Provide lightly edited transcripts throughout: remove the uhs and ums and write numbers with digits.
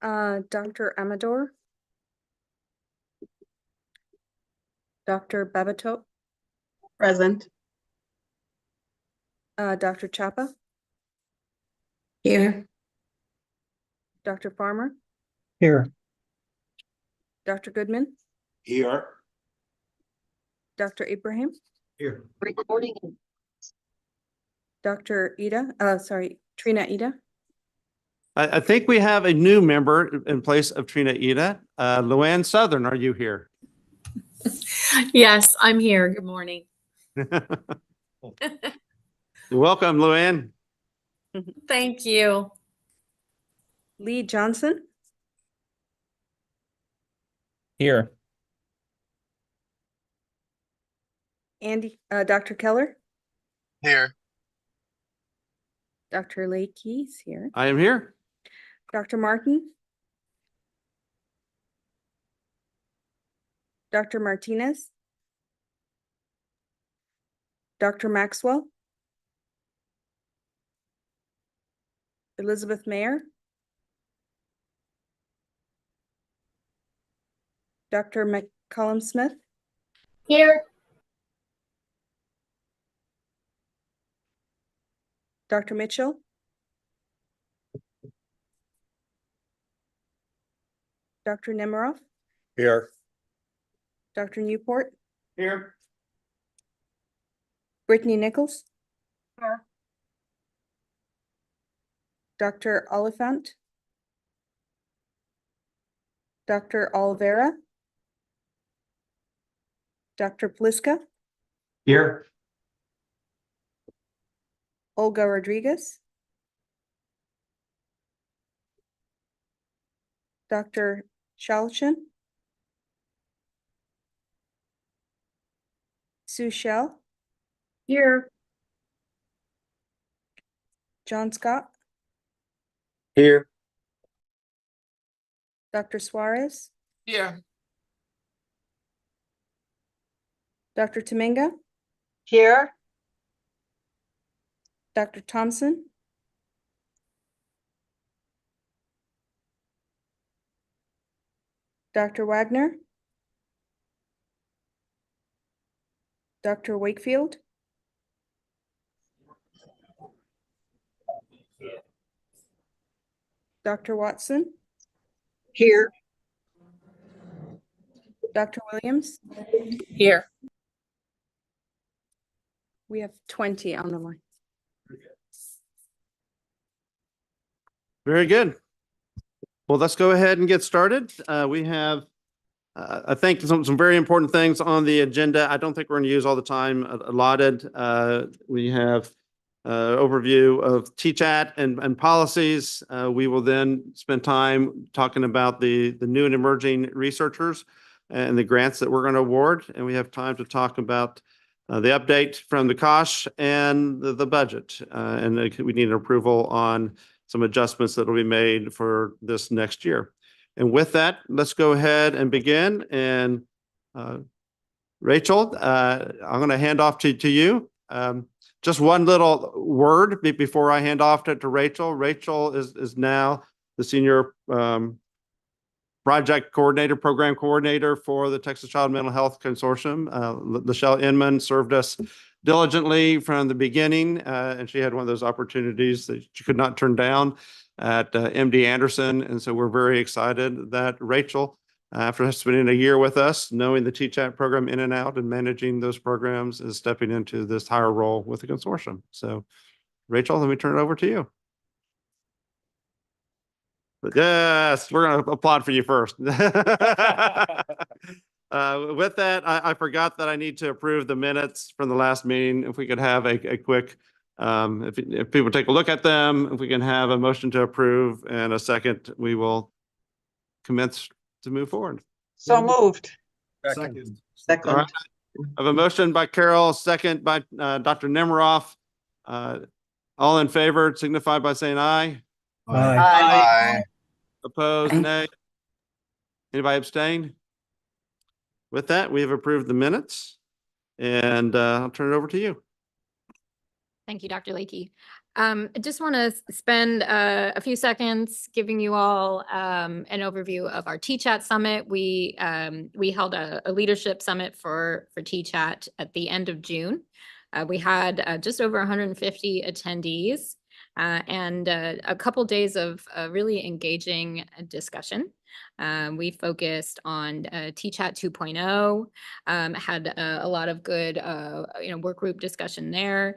Dr. Amador. Dr. Babato. Present. Dr. Chapa. Here. Dr. Farmer. Here. Dr. Goodman. Here. Dr. Ibrahim. Here. Recording. Dr. Trina Ida. I think we have a new member in place of Trina Ida. Luann Southern, are you here? Yes, I'm here. Good morning. Welcome, Luann. Thank you. Lee Johnson. Here. Dr. Keller. Here. Dr. Lakey's here. I am here. Dr. Martin. Dr. Martinez. Dr. Maxwell. Elizabeth Mayer. Dr. McCollum Smith. Here. Dr. Mitchell. Dr. Nemiroff. Here. Dr. Newport. Here. Brittany Nichols. Here. Dr. Oliphant. Dr. Oliveira. Dr. Pliska. Here. Olga Rodriguez. Dr. Shalchin. Sue Shell. Here. John Scott. Here. Dr. Suarez. Here. Dr. Tominga. Here. Dr. Thompson. Dr. Wagner. Dr. Wakefield. Dr. Watson. Here. Dr. Williams. Here. We have 20 on the line. Very good. Well, let's go ahead and get started. We have, I think, some very important things on the agenda. I don't think we're going to use all the time allotted. We have overview of TCHAT and policies. We will then spend time talking about the new and emerging researchers and the grants that we're going to award. And we have time to talk about the update from the COSH and the budget. And we need an approval on some adjustments that will be made for this next year. And with that, let's go ahead and begin. And Rachel, I'm going to hand off to you. Just one little word before I hand off to Rachel. Rachel is now the senior project coordinator, program coordinator for the Texas Child Mental Health Consortium. Lachelle Inman served us diligently from the beginning, and she had one of those opportunities that she could not turn down at MD Anderson. And so we're very excited that Rachel, after spending a year with us, knowing the TCHAT program in and out and managing those programs, is stepping into this higher role with the consortium. So Rachel, let me turn it over to you. Yes, we're going to applaud for you first. With that, I forgot that I need to approve the minutes from the last meeting. If we could have a quick, if people take a look at them, if we can have a motion to approve and a second, we will commence to move forward. So moved. Second. Second. All right. I have a motion by Carol, second by Dr. Nemiroff. All in favor, signify by saying aye. Aye. Opposed, nay. Anybody abstain? With that, we have approved the minutes, and I'll turn it over to you. Thank you, Dr. Lakey. I just want to spend a few seconds giving you all an overview of our TChat summit. We held a leadership summit for TChat at the end of June. We had just over 150 attendees and a couple days of really engaging discussion. We focused on TChat 2.0, had a lot of good work group discussion there.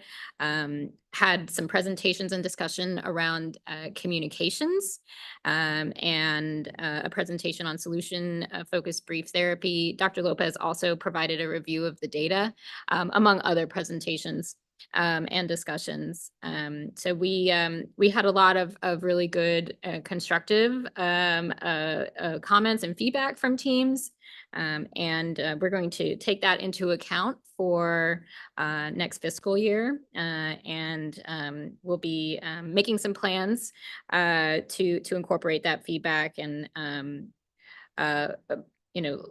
Had some presentations and discussion around communications and a presentation on solution focused brief therapy. Dr. Lopez also provided a review of the data, among other presentations and discussions. So we had a lot of really good constructive comments and feedback from teams. And we're going to take that into account for next fiscal year. And we'll be making some plans to incorporate that feedback and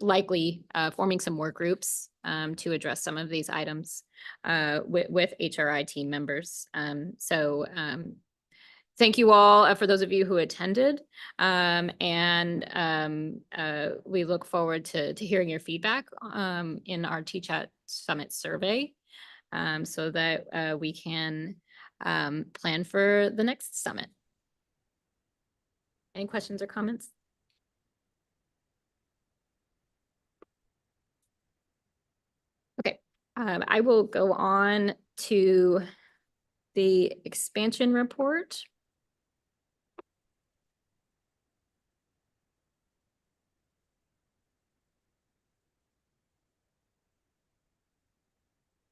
likely forming some work groups to address some of these items with HRI team members. Thank you all for those of you who attended, and we look forward to hearing your feedback in our TChat Summit survey so that we can plan for the next summit. Any questions or comments? Okay, I will go on to the expansion report.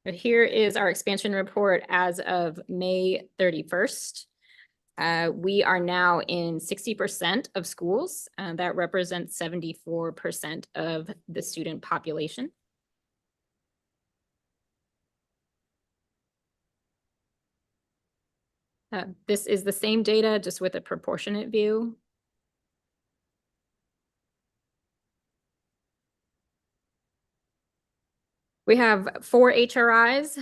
But here is our expansion report as of May 31st. We are now in 60% of schools. That represents 74% of the student population. This is the same data, just with a proportionate view. We have 4 HRIs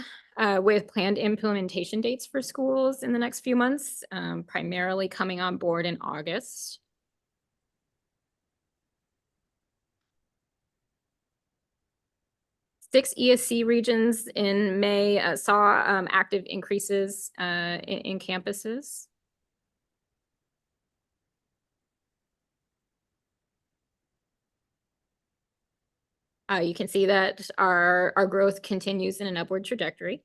with planned implementation dates for schools in the next few months, primarily coming on board in August. Six ESC regions in May saw active increases in campuses. You can see that our growth continues in an upward trajectory.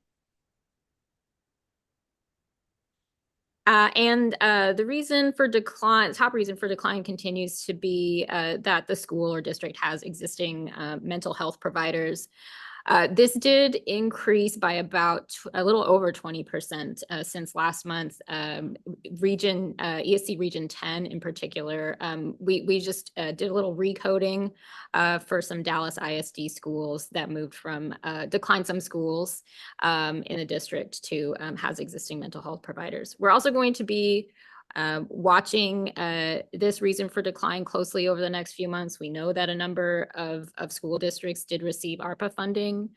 And the reason for decline, top reason for decline continues to be that the school or district has existing mental health providers. This did increase by about a little over 20% since last month. ESC Region 10 in particular, we just did a little recoding for some Dallas ISD schools that moved from declined some schools in the district to has existing mental health providers. We're also going to be watching this reason for decline closely over the next few months. We know that a number of school districts did receive ARPA funding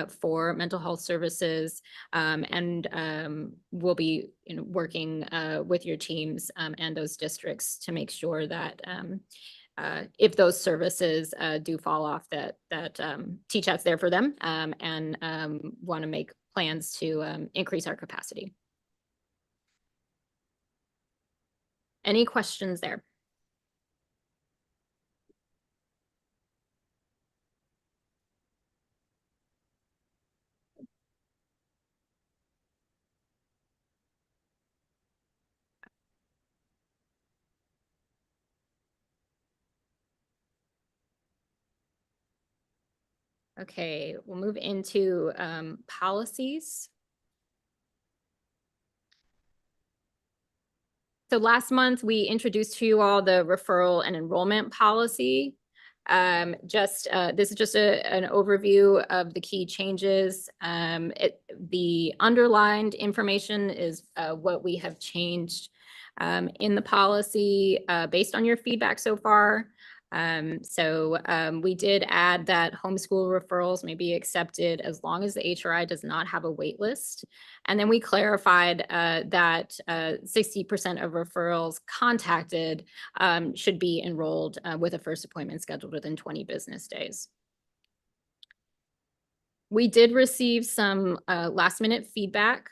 for mental health services, and we'll be working with your teams and those districts to make sure that if those services do fall off, that TChat's there for them, and want to make plans to increase our capacity. Any questions there? Okay, we'll move into policies. So last month, we introduced to you all the referral and enrollment policy. This is just an overview of the key changes. The underlined information is what we have changed in the policy based on your feedback so far. We did add that homeschool referrals may be accepted as long as the HRI does not have a wait list. And then we clarified that 60% of referrals contacted should be enrolled with a first appointment scheduled within 20 business days. We did receive some last minute feedback.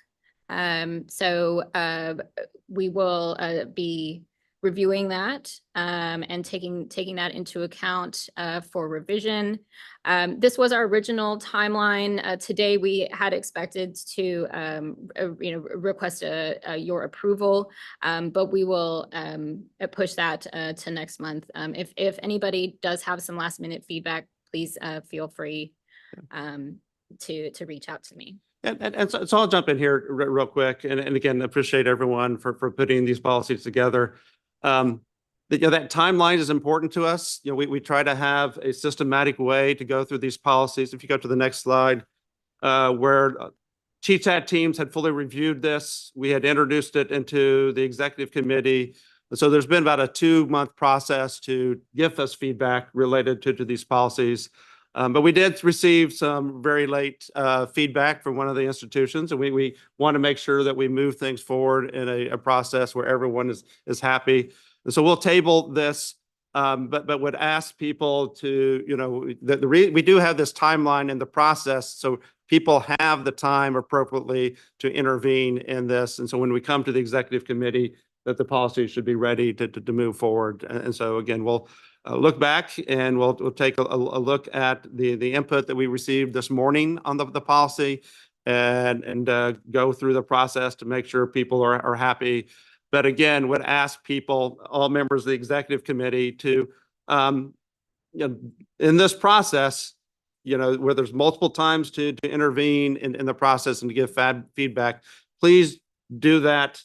We will be reviewing that and taking that into account for revision. This was our original timeline. Today we had expected to request your approval, but we will push that to next month. If anybody does have some last minute feedback, please feel free to reach out to me. So I'll jump in here real quick. And again, appreciate everyone for putting these policies together. That timeline is important to us. We try to have a systematic way to go through these policies. If you go to the next slide, where TCHAT teams had fully reviewed this, we had introduced it into the executive committee. So there's been about a 2-month process to give us feedback related to these policies. But we did receive some very late feedback from one of the institutions, and we want to make sure that we move things forward in a process where everyone is happy. And so we'll table this, but would ask people to, we do have this timeline in the process, so people have the time appropriately to intervene in this. And so when we come to the executive committee, that the policy should be ready to move forward. And so again, we'll look back and we'll take a look at the input that we received this morning on the policy and go through the process to make sure people are happy. But again, would ask people, all members of the executive committee, to in this process, where there's multiple times to intervene in the process and to give feedback, please do that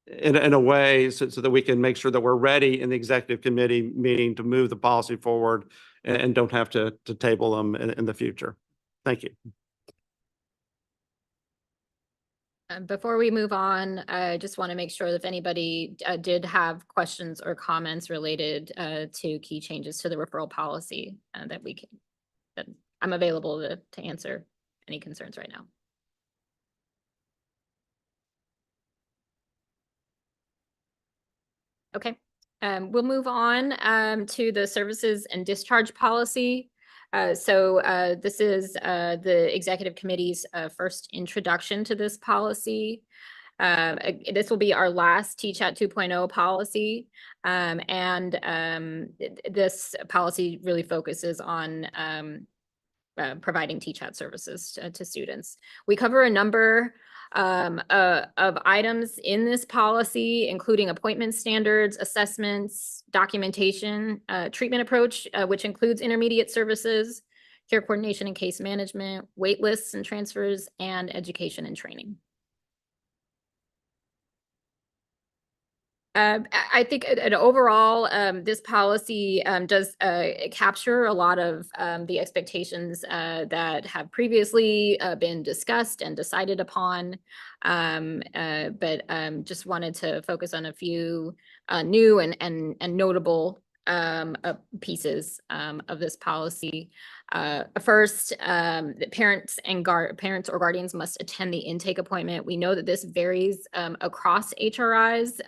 in a way so that we can make sure that we're ready in the executive committee meeting to move the policy forward and don't have to table them in the future. Thank you. Before we move on, I just want to make sure that if anybody did have questions or comments related to key changes to the referral policy, that I'm available to answer any concerns right now. Okay, we'll move on to the services and discharge policy. This is the executive committee's first introduction to this policy. This will be our last TCHAT 2.0 policy. This policy really focuses on providing TCHAT services to students. We cover a number of items in this policy, including appointment standards, assessments, documentation, treatment approach, which includes intermediate services, care coordination and case management, wait lists and transfers, and education and training. I think overall, this policy does capture a lot of the expectations that have previously been discussed and decided upon, but just wanted to focus on a few new and notable pieces of this policy. First, that parents or guardians must attend the intake appointment. We know that this varies across HRIs,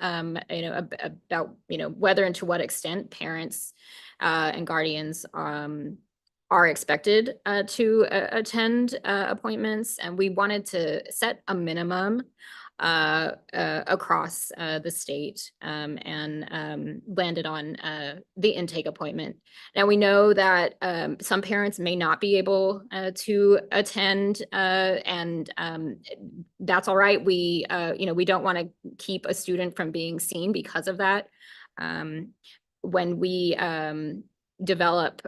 about whether and to what extent parents and guardians are expected to attend appointments, and we wanted to set a minimum across the state and landed on the intake appointment. Now we know that some parents may not be able to attend, and that's all right. We don't want to keep a student from being seen because of that. When we develop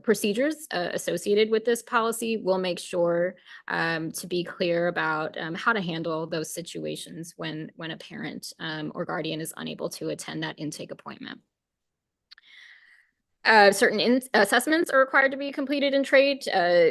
procedures associated with this policy, we'll make sure to be clear about how to handle those situations when a parent or guardian is unable to attend that intake appointment. Certain assessments are required to be completed in trade.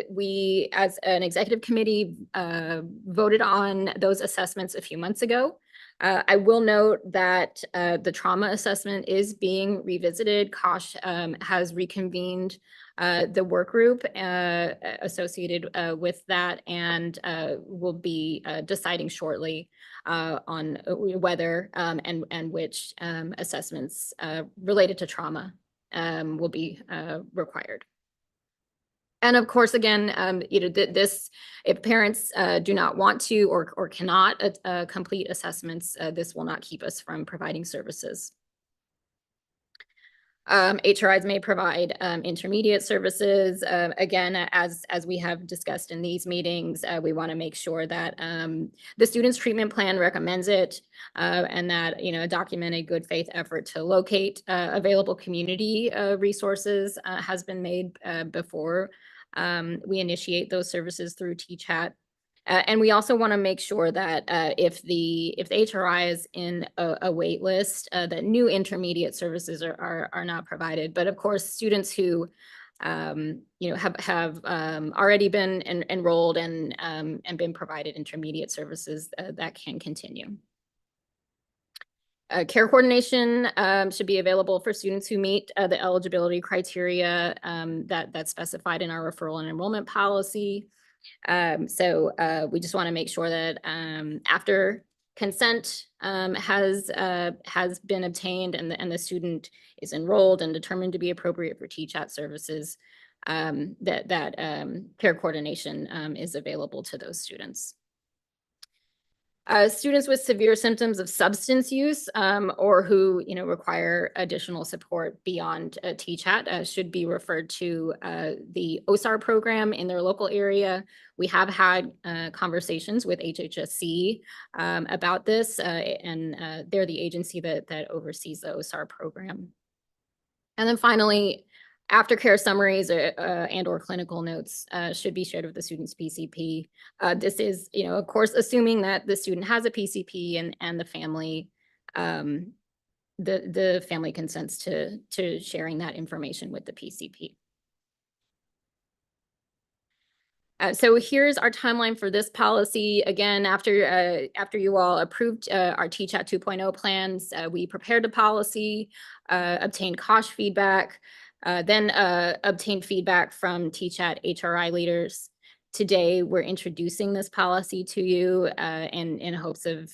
We, as an executive committee, voted on those assessments a few months ago. I will note that the trauma assessment is being revisited. Kosh has reconvened the work group associated with that and will be deciding shortly on whether and which assessments related to trauma will be required. And of course, again, this, if parents do not want to or cannot complete assessments, this will not keep us from providing services. HRIs may provide intermediate services. Again, as we have discussed in these meetings, we want to make sure that the student's treatment plan recommends it and that, a documented good faith effort to locate available community resources has been made before we initiate those services through TChat. And we also want to make sure that if the HRI is in a wait list, that new intermediate services are not provided. But of course, students who have already been enrolled and been provided intermediate services that can continue. Care coordination should be available for students who meet the eligibility criteria that's specified in our referral and enrollment policy. So we just want to make sure that after consent has been obtained and the student is enrolled and determined to be appropriate for TChat services, that care coordination is available to those students. Students with severe symptoms of substance use or who require additional support beyond TChat should be referred to the OSAR program in their local area. We have had conversations with HHSC about this, and they're the agency that oversees the OSAR program. And then finally, aftercare summaries and or clinical notes should be shared with the student's PCP. This is, of course, assuming that the student has a PCP and the family, the family consents to sharing that information with the PCP. So here's our timeline for this policy. Again, after you all approved our TChat 2.0 plans, we prepared a policy, obtained Kosh feedback, then obtained feedback from TChat HRI leaders. Today, we're introducing this policy to you in hopes of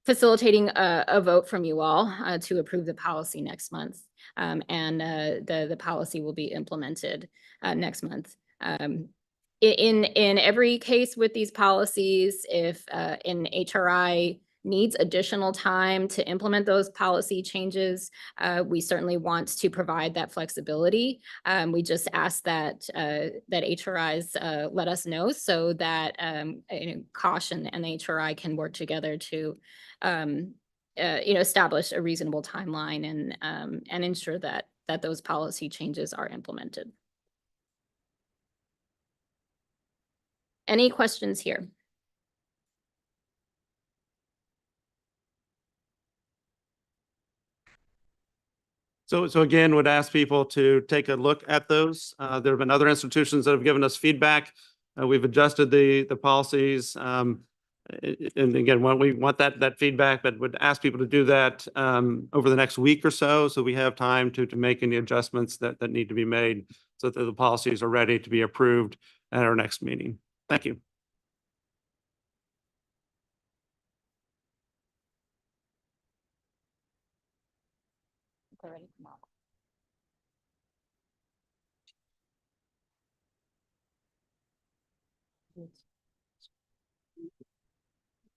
facilitating a vote from you all to approve the policy next month. And the policy will be implemented next month. In every case with these policies, if an HRI needs additional time to implement those policy changes, we certainly want to provide that flexibility. We just ask that HRIs let us know so that Kosh and the HRI can work together to establish a reasonable timeline and ensure that those policy changes are implemented. Any questions here? So again, would ask people to take a look at those. There have been other institutions that have given us feedback. We've adjusted the policies. And again, we want that feedback, but would ask people to do that over the next week or so we have time to make any adjustments that need to be made so that the policies are ready to be approved at our next meeting. Thank you.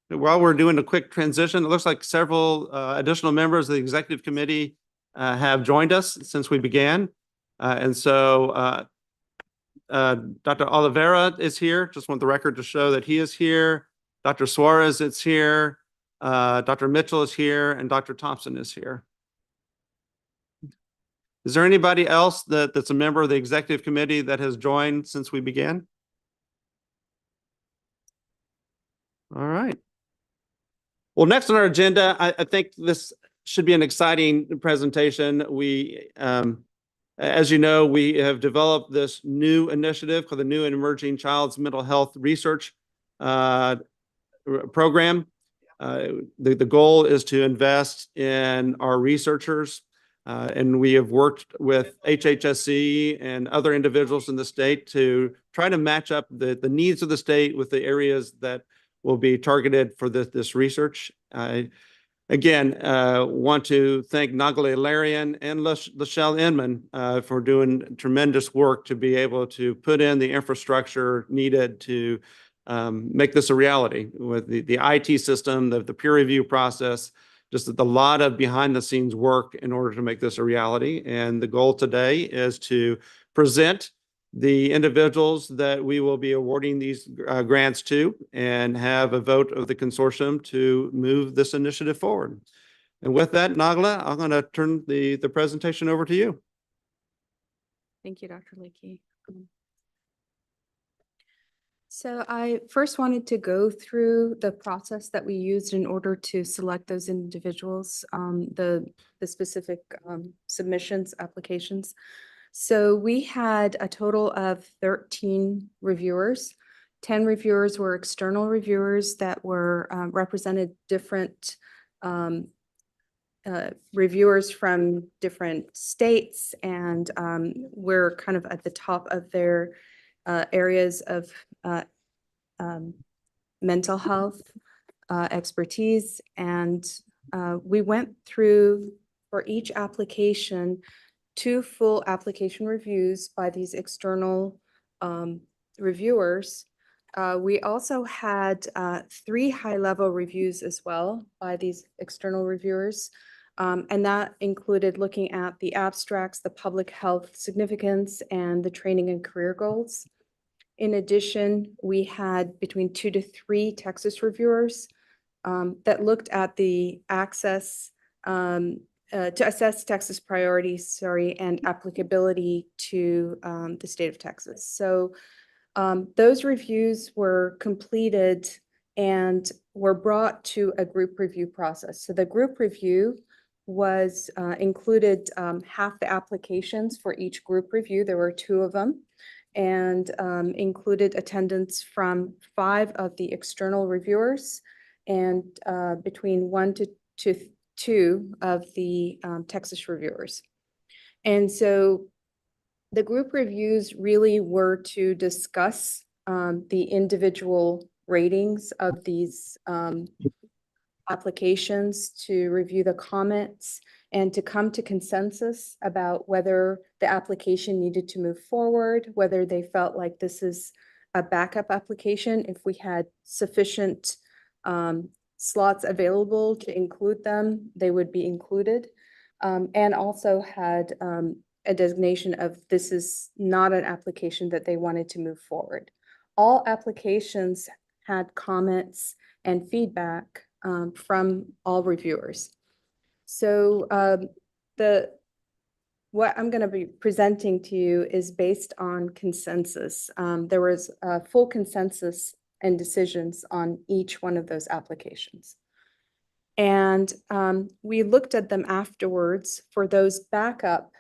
While we're doing a quick transition, it looks like several additional members of the executive committee have joined us since we began. And so Dr. Oliveira is here. Just want the record to show that he is here. Dr. Suarez is here. Dr. Mitchell is here, and Dr. Thompson is here. Is there anybody else that's a member of the executive committee that has joined since we began? All right. Well, next on our agenda, I think this should be an exciting presentation. We, as you know, we have developed this new initiative called the New and Emerging Child's Mental Health Research Program. The goal is to invest in our researchers. And we have worked with HHSC and other individuals in the state to try to match up the needs of the state with the areas that will be targeted for this research. Again, want to thank Nagali Larian and Lachelle Inman for doing tremendous work to be able to put in the infrastructure needed to make this a reality with the IT system, the peer review process, just a lot of behind the scenes work in order to make this a reality. And the goal today is to present the individuals that we will be awarding these grants to and have a vote of the consortium to move this initiative forward. And with that, Nagla, I'm going to turn the presentation over to you. Thank you, Dr. Leakey. So I first wanted to go through the process that we used in order to select those individuals, the specific submissions, applications. So we had a total of 13 reviewers. 10 reviewers were external reviewers that were represented different reviewers from different states, and we're kind of at the top of their areas of mental health expertise. And we went through for each application 2 full application reviews by these external reviewers. We also had 3 high-level reviews as well by these external reviewers. And that included looking at the abstracts, the public health significance, and the training and career goals. In addition, we had between 2 to 3 Texas reviewers that looked at the access to assess Texas priorities, and applicability to the state of Texas. So those reviews were completed and were brought to a group review process. So the group review was included half the applications for each group review. There were 2 of them, and included attendance from 5 of the external reviewers and between 1 to 2 of the Texas reviewers. And so the group reviews really were to discuss the individual ratings of these applications, to review the comments, and to come to consensus about whether the application needed to move forward, whether they felt like this is a backup application, if we had sufficient slots available to include them, they would be included, and also had a designation of this is not an application that they wanted to move forward. All applications had comments and feedback from all reviewers. So what I'm going to be presenting to you is based on consensus. There was a full consensus and decisions on each one of those applications. And we looked at them afterwards for those backup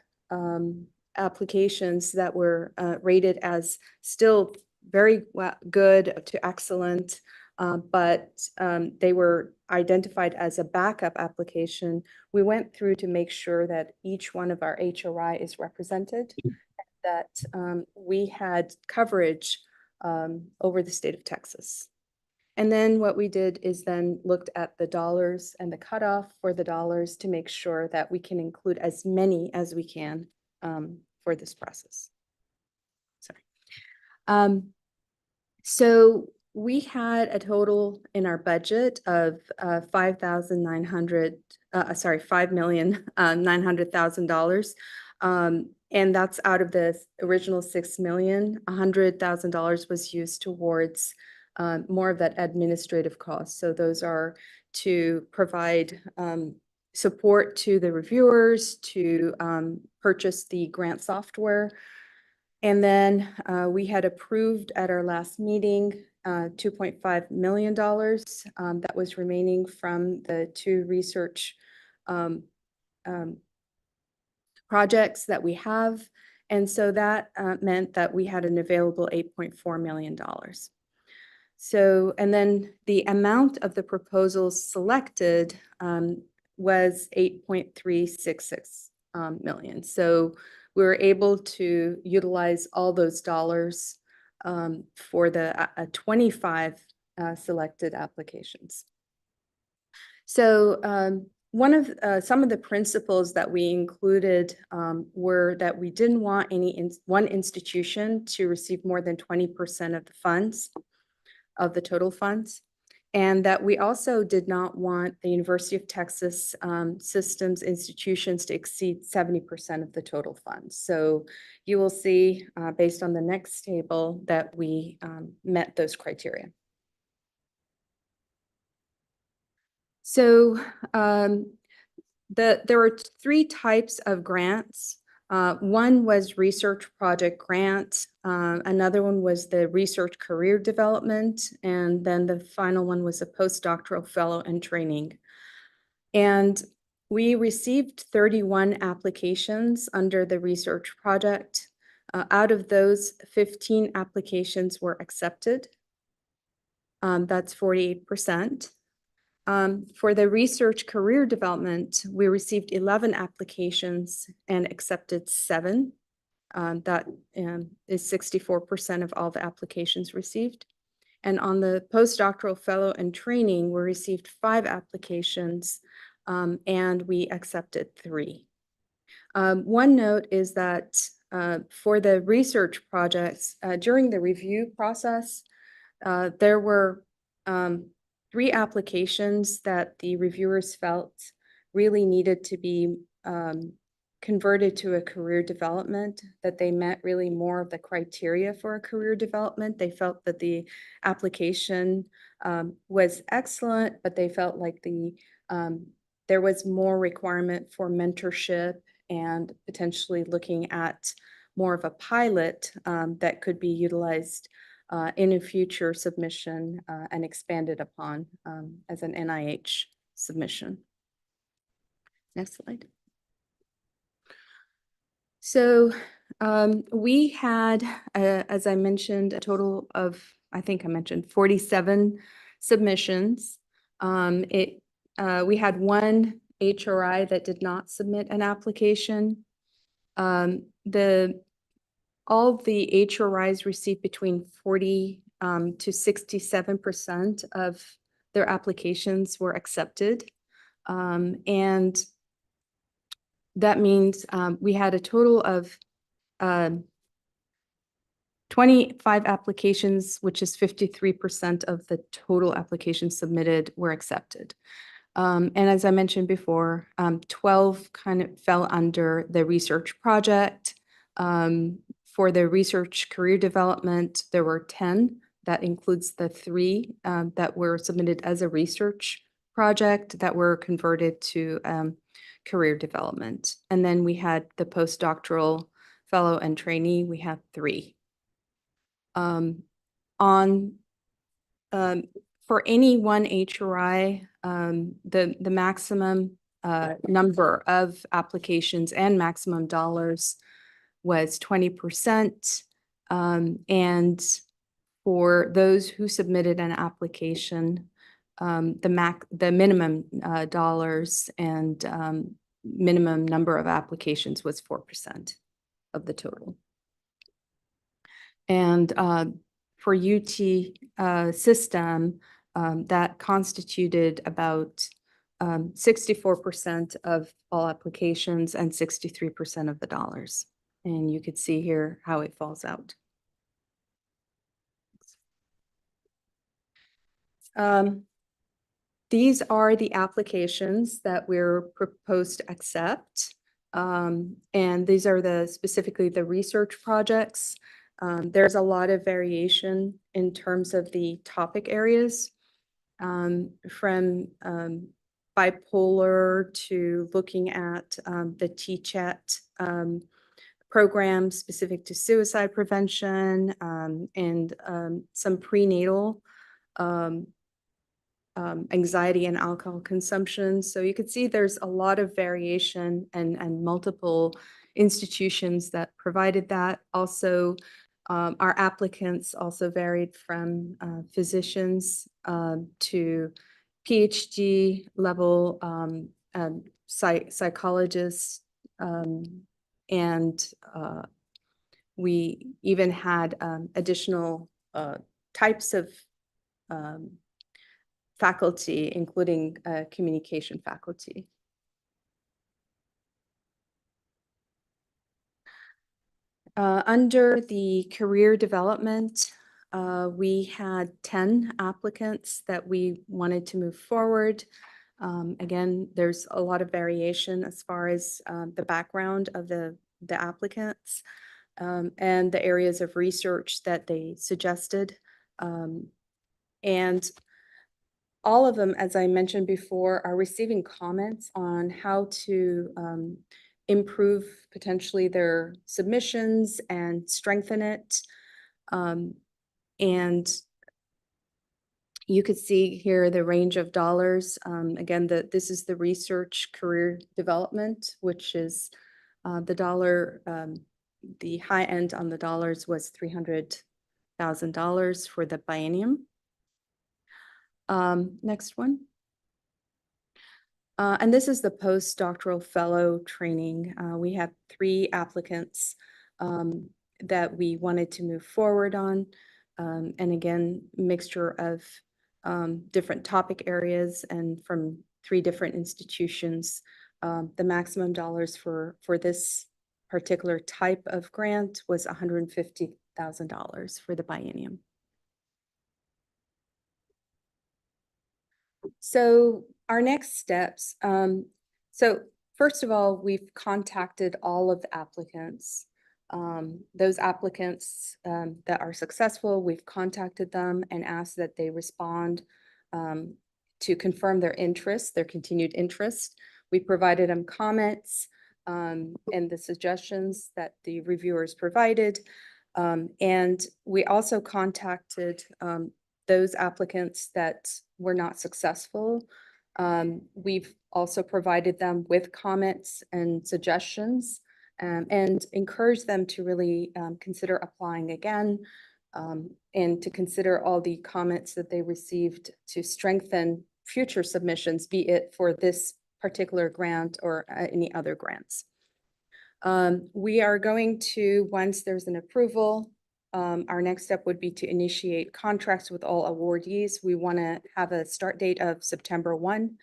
applications that were rated as still very good to excellent, but they were identified as a backup application. We went through to make sure that each one of our HOI is represented, that we had coverage over the state of Texas. And then what we did is then looked at the dollars and the cutoff for the dollars to make sure that we can include as many as we can for this process. Sorry. So we had a total in our budget of $5,900,000. And that's out of the original $6 million. $100,000 was used towards more of that administrative cost. So those are to provide support to the reviewers, to purchase the grant software. And then we had approved at our last meeting $2.5 million that was remaining from the 2 research projects that we have. And so that meant that we had an available $8.4 million. So, and then the amount of the proposals selected was 8.366 million. So we were able to utilize all those dollars for the 25 selected applications. So one of some of the principles that we included were that we didn't want one institution to receive more than 20% of the funds, of the total funds, and that we also did not want the University of Texas systems institutions to exceed 70% of the total funds. So you will see based on the next table that we met those criteria. So there were three types of grants. One was research project grant. Another one was the research career development. And then the final one was a postdoctoral fellow and training. And we received 31 applications under the research project. Out of those, 15 applications were accepted. That's 48%. For the research career development, we received 11 applications and accepted 7. That is 64% of all the applications received. And on the postdoctoral fellow and training, we received 5 applications and we accepted 3. One note is that for the research projects, during the review process, there were 3 applications that the reviewers felt really needed to be converted to a career development, that they met really more of the criteria for a career development. They felt that the application was excellent, but they felt like there was more requirement for mentorship and potentially looking at more of a pilot that could be utilized in a future submission and expanded upon as an NIH submission. Next slide. So we had, as I mentioned, a total of, I think I mentioned 47 submissions. We had one HRI that did not submit an application. All the HRIs received between 40 to 67% of their applications were accepted. And that means we had a total of 25 applications, which is 53% of the total applications submitted were accepted. And as I mentioned before, 12 kind of fell under the research project. For the research career development, there were 10. That includes the 3 that were submitted as a research project that were converted to career development. And then we had the postdoctoral fellow and trainee, we had 3. For any one HRI, the maximum number of applications and maximum dollars was 20%. And for those who submitted an application, the minimum dollars and minimum number of applications was 4% of the total. And for UT system, that constituted about 64% of all applications and 63% of the dollars. And you could see here how it falls out. These are the applications that we're proposed to accept. And these are specifically the research projects. There's a lot of variation in terms of the topic areas, from bipolar to looking at the TChat program specific to suicide prevention, and some prenatal anxiety and alcohol consumption. So you could see there's a lot of variation and multiple institutions that provided that. Also, Our applicants also varied from physicians to PhD level psychologists, and we even had additional types of faculty, including communication faculty. Under the career development, we had 10 applicants that we wanted to move forward. Again, there's a lot of variation as far as the background of the applicants and the areas of research that they suggested. And all of them, as I mentioned before, are receiving comments on how to improve potentially their submissions and strengthen it. And you could see here the range of dollars. Again, this is the research career development, which is the dollar, the high end on the dollars was $300,000 for the biennium. Next one. And this is the postdoctoral fellow training. We have 3 applicants that we wanted to move forward on. And again, mixture of different topic areas and from 3 different institutions. The maximum dollars for this particular type of grant was $150,000 for the biennium. So our next steps. So first of all, we've contacted all of the applicants. Those applicants that are successful, we've contacted them and asked that they respond to confirm their interest, their continued interest. We provided them comments and the suggestions that the reviewers provided. And we also contacted those applicants that were not successful. We've also provided them with comments and suggestions and encouraged them to really consider applying again and to consider all the comments that they received to strengthen future submissions, be it for this particular grant or any other grants. We are going to, once there's an approval, our next step would be to initiate contracts with all awardees. We want to have a start date of September 1.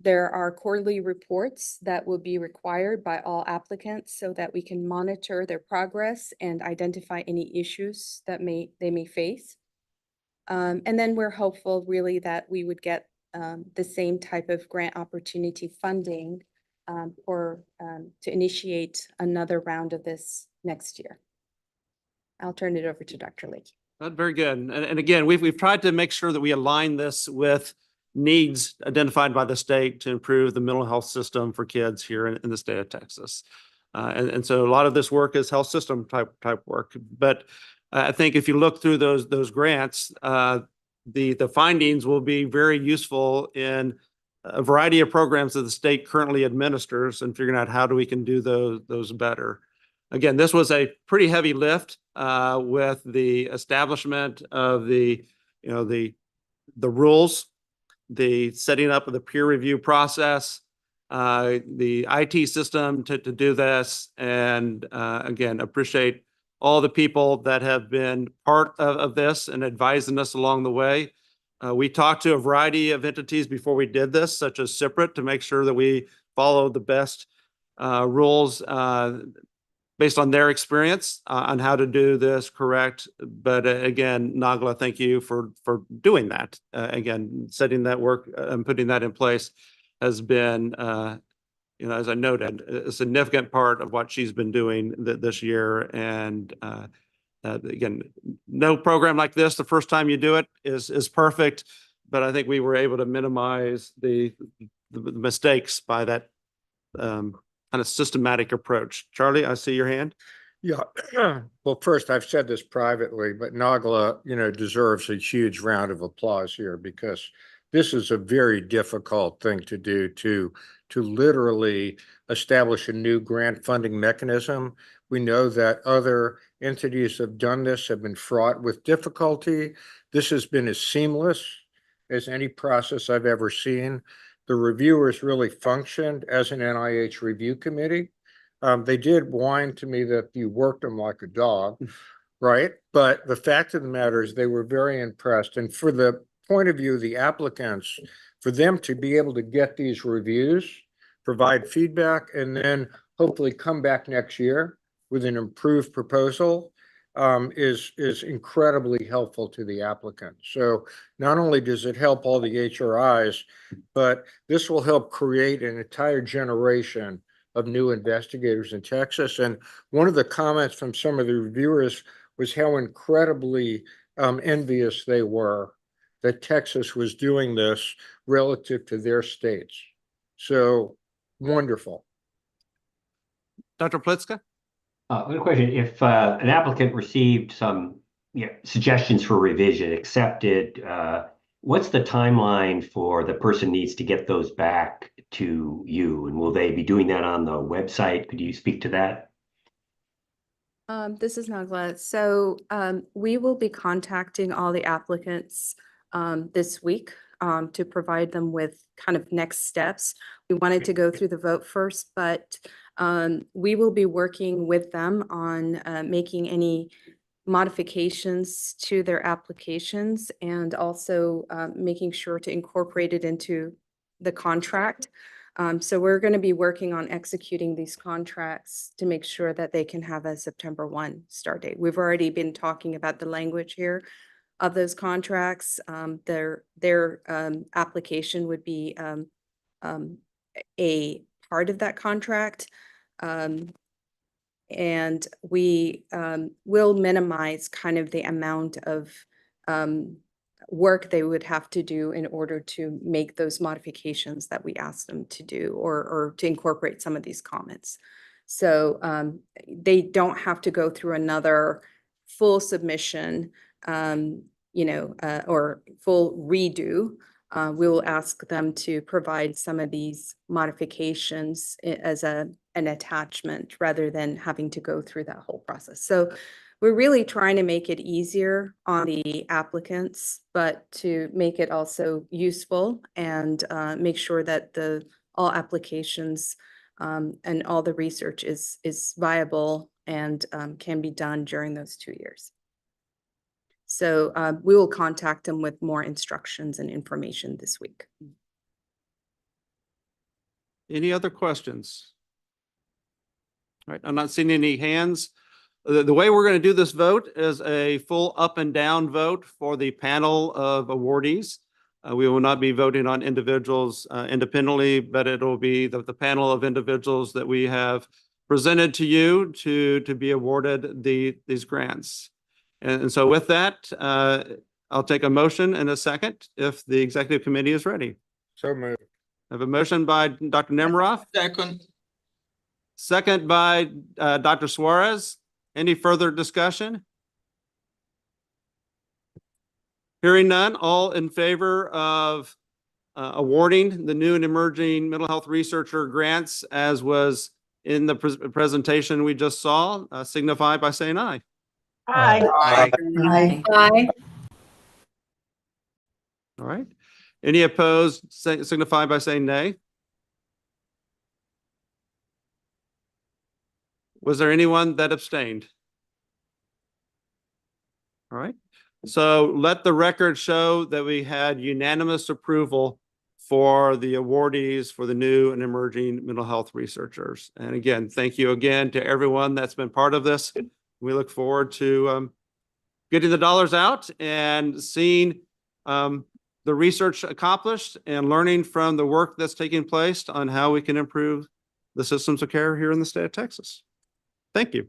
There are quarterly reports that will be required by all applicants so that we can monitor their progress and identify any issues that they may face. And then we're hopeful really that we would get the same type of grant opportunity funding to initiate another round of this next year. I'll turn it over to Dr. Lake. Very good. And again, we've tried to make sure that we align this with needs identified by the state to improve the mental health system for kids here in the state of Texas. And so a lot of this work is health system type work. But I think if you look through those grants, the findings will be very useful in a variety of programs that the state currently administers and figuring out how we can do those better. Again, this was a pretty heavy lift with the establishment of the rules, the setting up of the peer review process, the IT system to do this, and again, appreciate all the people that have been part of this and advising us along the way. We talked to a variety of entities before we did this, such as CIPRIT, to make sure that we follow the best rules based on their experience on how to do this correct. But again, Nagla, thank you for doing that. Again, setting that work and putting that in place has been, as I noted, a significant part of what she's been doing this year. And again, no program like this, the first time you do it is perfect, but I think we were able to minimize the mistakes by that kind of systematic approach. Charlie, I see your hand. Yeah. Well, first, I've said this privately, but Nagla, deserves a huge round of applause here because this is a very difficult thing to do, to to literally establish a new grant funding mechanism. We know that other entities have done this, have been fraught with difficulty. This has been as seamless as any process I've ever seen. The reviewers really functioned as an NIH review committee. They did whine to me that you worked them like a dog, right? But the fact of the matter is they were very impressed. And for the point of view of the applicants, for them to be able to get these reviews, provide feedback, and then hopefully come back next year with an improved proposal is incredibly helpful to the applicant. So not only does it help all the HRIs, but this will help create an entire generation of new investigators in Texas. And one of the comments from some of the reviewers was how incredibly envious they were that Texas was doing this relative to their states. So wonderful. Dr. Plitzka? One question, if an applicant received some suggestions for revision, accepted, what's the timeline for the person needs to get those back to you? And will they be doing that on the website? Could you speak to that? This is Nagla. So we will be contacting all the applicants this week to provide them with kind of next steps. We wanted to go through the vote first, but we will be working with them on making any modifications to their applications and also making sure to incorporate it into the contract. So we're going to be working on executing these contracts to make sure that they can have a September 1 start date. We've already been talking about the language here of those contracts. Their application would be a part of that contract. And we will minimize kind of the amount of work they would have to do in order to make those modifications that we asked them to do or to incorporate some of these comments. So they don't have to go through another full submission, or full redo. We will ask them to provide some of these modifications as an attachment rather than having to go through that whole process. So we're really trying to make it easier on the applicants, but to make it also useful and make sure that all applications and all the research is viable and can be done during those 2 years. So we will contact them with more instructions and information this week. Any other questions? All right, I'm not seeing any hands. The way we're going to do this vote is a full up and down vote for the panel of awardees. We will not be voting on individuals independently, but it'll be the panel of individuals that we have presented to you to be awarded these grants. And so with that, I'll take a motion in a second if the executive committee is ready. So moved. I have a motion by Dr. Nemiroff. Second. Second by Dr. Suarez. Any further discussion? Hearing none, all in favor of awarding the new and emerging mental health researcher grants as was in the presentation we just saw, signify by saying aye. Aye. Aye. All right. Any opposed, signify by saying nay. Was there anyone that abstained? All right. So let the record show that we had unanimous approval for the awardees for the new and emerging mental health researchers. And again, thank you again to everyone that's been part of this. We look forward to getting the dollars out and seeing the research accomplished and learning from the work that's taking place on how we can improve the systems of care here in the state of Texas. Thank you.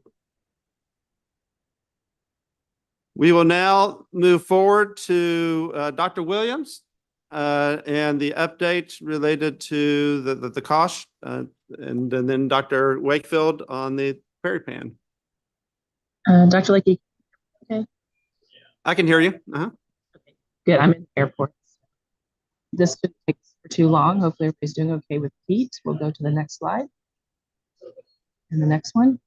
We will now move forward to Dr. Williams and the update related to the cost, and then Dr. Wakefield on the Perry-Pan. Dr. Lakey. Okay. I can hear you. Okay. Good. I'm in the airport. This should take us for too long. Hopefully everybody's doing okay with feet. We'll go to the next slide. And the next one.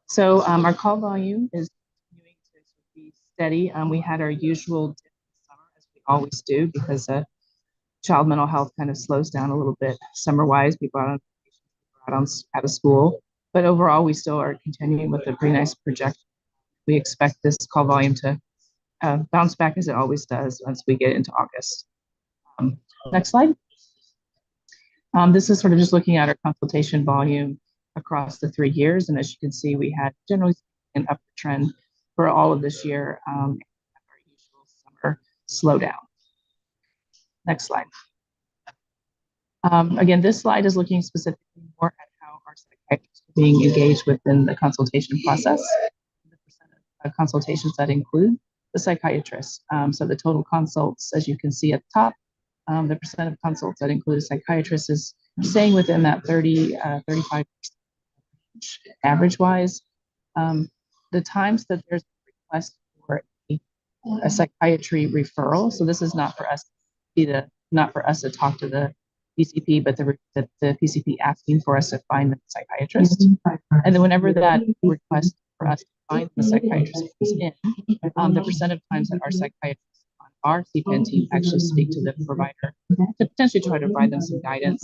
So our call volume is continuing to be steady. We had our usual dip in summer, as we always do, because child mental health kind of slows down a little bit summer-wise. People are out of school, but overall, we still are continuing with a pretty nice projection. We expect this call volume to bounce back as it always does once we get into August. Next slide. This is sort of just looking at our consultation volume across the 3 years. And as you can see, we had generally an upward trend for all of this year, our usual summer slowdown. Next slide. Again, this slide is looking specifically more at how our psychiatrists are being engaged within the consultation process. The percent of consultations that include the psychiatrist. So the total consults, as you can see at the top, the percent of consults that include a psychiatrist is staying within that 35% average-wise. The times that there's a request for a psychiatry referral, so this is not for us to talk to the PCP, but the PCP asking for us to find the psychiatrist. And then whenever that request for us to find the psychiatrist comes in, the percent of times that our psychiatrists on our CPN team actually speak to the provider to potentially try to provide them some guidance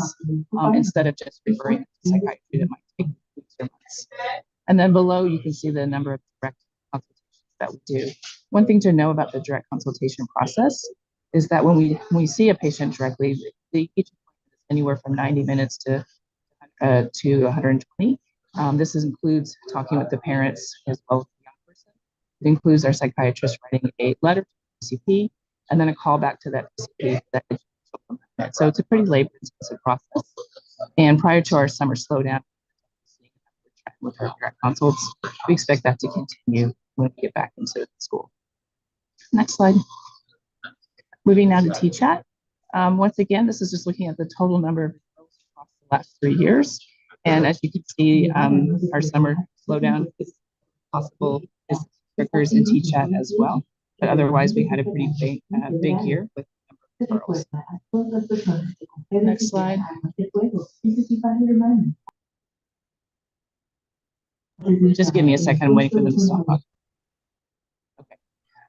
instead of just referring to psychiatry that might take weeks or months. And then below, you can see the number of direct consultations that we do. One thing to know about the direct consultation process is that when we see a patient directly, each appointment is anywhere from 90 minutes to 120. This includes talking with the parents as well as the young person. It includes our psychiatrist writing a letter to the PCP and then a call back to that PCP. So it's a pretty labor-intensive process. And prior to our summer slowdown, with our direct consults, we expect that to continue when we get back into school. Next slide. Moving now to TChat. Once again, this is just looking at the total number of referrals across the last 3 years. And as you can see, our summer slowdown is possible, is occurs in TChat as well. But otherwise, we had a pretty big year with referrals. Next slide. Just give me a second, I'm waiting for them to stop. Okay.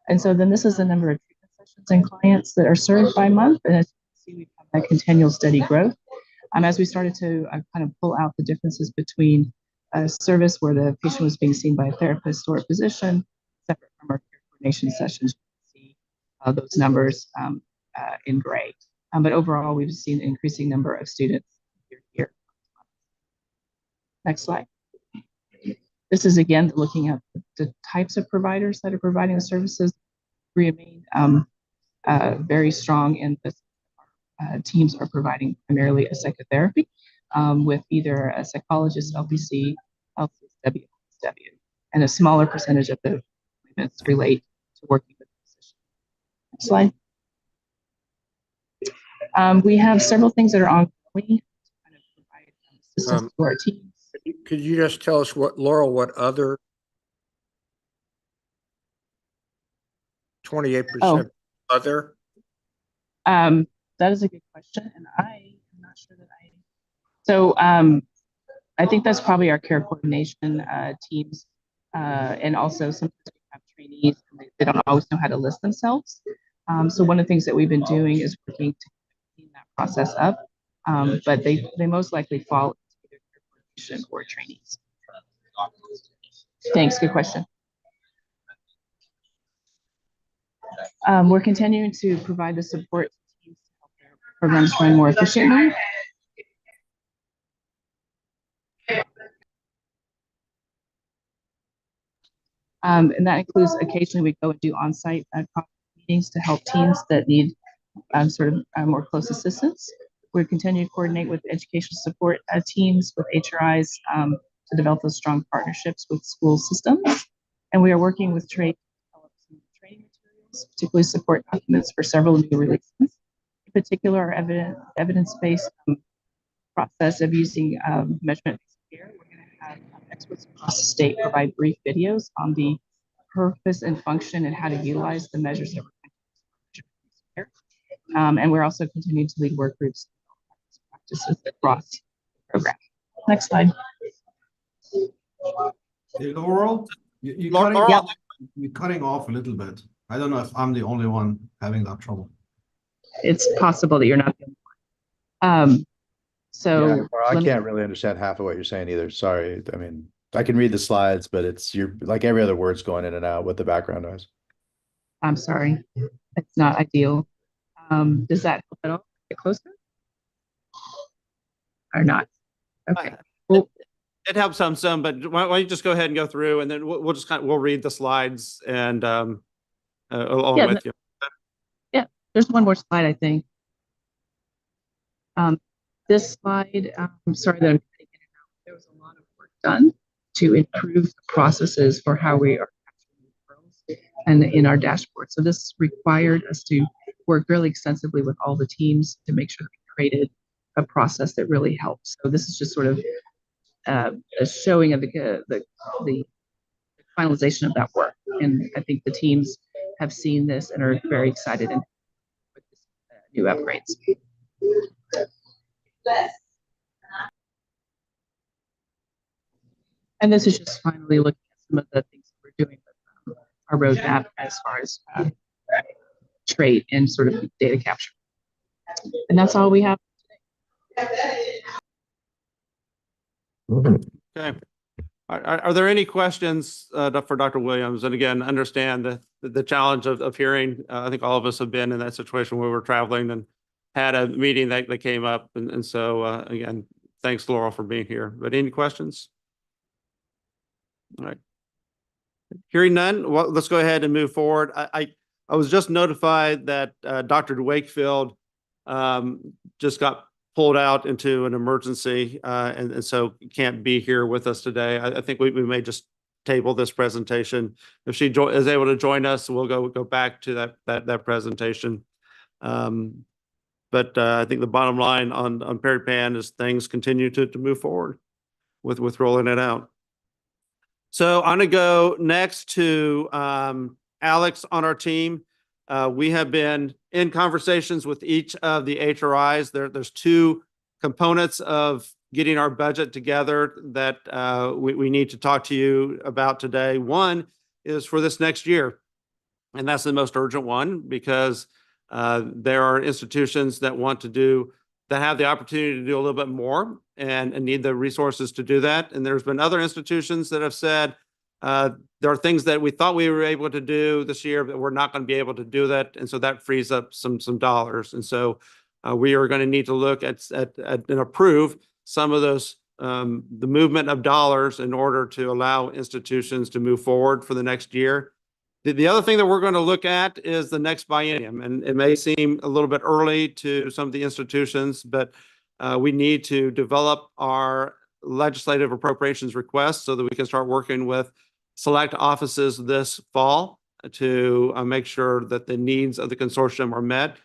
And so then this is the number of treatment sessions and clients that are served by month. And as you can see, we've had that continual steady growth. As we started to kind of pull out the differences between a service where the patient was being seen by a therapist or a physician, separate from our care coordination sessions, you can see those numbers in gray. But overall, we've seen an increasing number of students here. Next slide. This is again looking at the types of providers that are providing the services. We remain very strong in this. Teams are providing primarily a psychotherapy with either a psychologist, LPC, LCSW, and a smaller percentage of the appointments relate to working with the physician. Next slide. We have several things that are ongoing to kind of provide assistance to our teams. Could you just tell us what other 28% other? That is a good question, and I am not sure that I. So I think that's probably our care coordination teams, and also sometimes we have trainees, and they don't always know how to list themselves. So one of the things that we've been doing is working to clean that process up, but they most likely fall into either care coordination or trainees. Thanks, good question. We're continuing to provide the support teams to help their programs run more efficiently. And that includes occasionally we go and do on-site meetings to help teams that need more close assistance. We continue to coordinate with educational support teams with HRIs to develop those strong partnerships with school systems. And we are working with trade to develop some training materials, particularly support documents for several new releases. In particular, our evidence-based process of using measurement-based care. We're going to have experts across the state provide brief videos on the purpose and function and how to utilize the measures that we're going to use. And we're also continuing to lead work groups practices across the program. Next slide. Hey, Laurel, Laurel, you're cutting off a little bit. I don't know if I'm the only one having that trouble. It's possible that you're not the only one. So Yeah, or I let me- can't really understand half of what you're saying either. Sorry. I mean, I can read the slides, but you're like every other word's going in and out with the background noise. I'm sorry, it's not ideal. Does that help at all? Get closer? Or not? Okay. Well, it helps some, but why don't you just go ahead and go through, and then we'll just we'll read the slides and along Yeah, with you. there's one more slide, I think. This slide, I'm sorry that I'm cutting it out. There was a lot of work done to improve the processes for how we are capturing referrals and in our dashboard. So this required us to work really extensively with all the teams to make sure that we created a process that really helps. So this is just sort of a showing of the finalization of that work. And I think the teams have seen this and are very excited with this, new upgrades. And this is just finally looking at some of the things that we're doing with our roadmap as far as trait and sort of data capture. And that's all we have today. Okay. Are there any questions for Dr. Williams? And again, understand the challenge of hearing. I think all of us have been in that situation where we're traveling and had a meeting that came up. And so again, thanks, Laurel, for being here. But any questions? All right. Hearing none, well, let's go ahead and move forward. I was just notified that Dr. Wakefield just got pulled out into an emergency and so can't be here with us today. I think we may just table this presentation. If she is able to join us, we'll go back to that presentation. But I think the bottom line on Peri-Pan is things continue to move forward with rolling it out. So I'm gonna go next to Alex on our team. We have been in conversations with each of the HRIs. There's two components of getting our budget together that we need to talk to you about today. One is for this next year, and that's the most urgent one because there are institutions that have the opportunity to do a little bit more and need the resources to do that. And there's been other institutions that have said, there are things that we thought we were able to do this year, but we're not going to be able to do that. And so that frees up some dollars. And so we are going to need to look at and approve some of those, the movement of dollars in order to allow institutions to move forward for the next year. The other thing that we're going to look at is the next biennium, and it may seem a little bit early to some of the institutions, but we need to develop our legislative appropriations requests so that we can start working with select offices this fall to make sure that the needs of the consortium are met.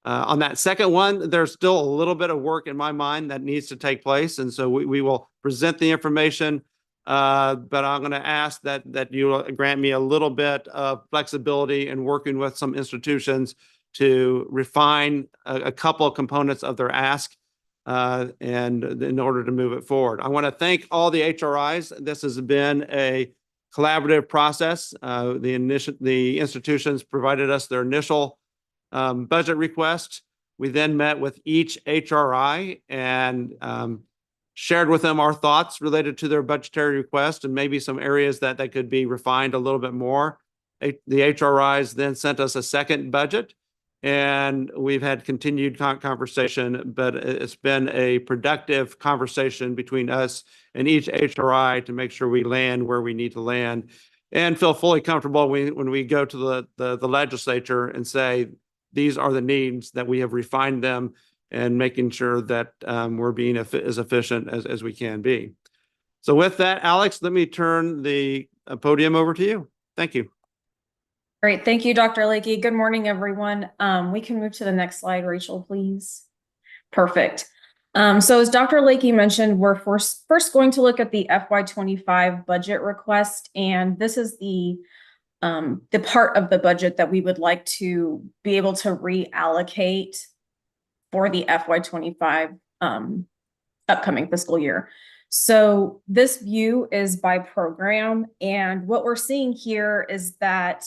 On that second one, there's still a little bit of work in my mind that needs to take place, and so we will present the information. But I'm going to ask that you grant me a little bit of flexibility in working with some institutions to refine a couple of components of their ask and in order to move it forward. I want to thank all the HRIs. This has been a collaborative process. The institutions provided us their initial budget request. We then met with each HRI and shared with them our thoughts related to their budgetary request and maybe some areas that could be refined a little bit more. The HRIs then sent us a second budget, and we've had continued conversation, but it's been a productive conversation between us and each HRI to make sure we land where we need to land and feel fully comfortable when we go to the legislature and say, these are the needs that we have refined them, and making sure that we're being as efficient as we can be. So with that, Alex, let me turn the podium over to you. Thank you. Great. Thank you, Dr. Lakey. Good morning, everyone. We can move to the next slide, Rachel, please. Perfect. So as Dr. Lakey mentioned, we're first going to look at the FY25 budget request, and this is the part of the budget that we would like to be able to reallocate for the FY25 upcoming fiscal year. So this view is by program, and what we're seeing here is that